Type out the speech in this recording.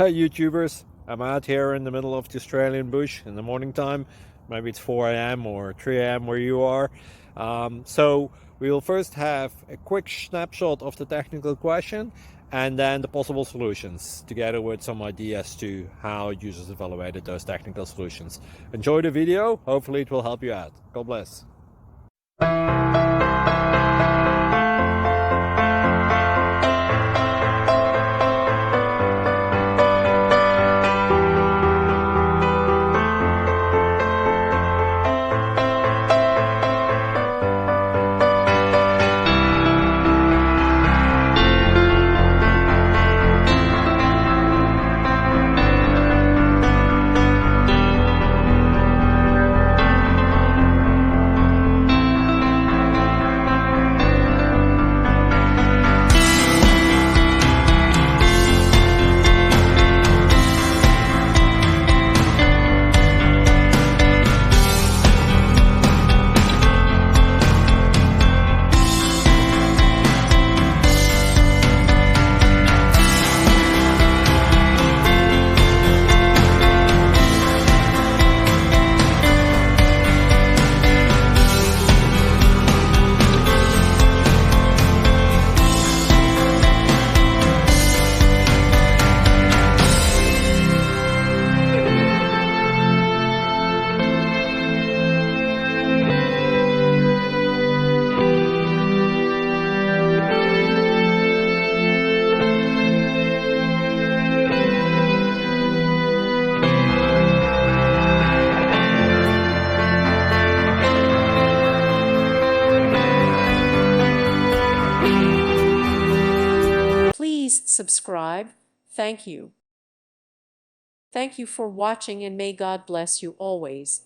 Hey YouTubers, I'm out here in the middle of the Australian bush in the morning time. Maybe it's 4 a.m. or 3 a.m. where you are. So we'll first have a quick snapshot of the technical question and then the possible solutions, together with some ideas to how users evaluated those technical solutions. Enjoy the video, hopefully it will help you out. God bless. Please subscribe. Thank you. Thank you for watching, and may God bless you always.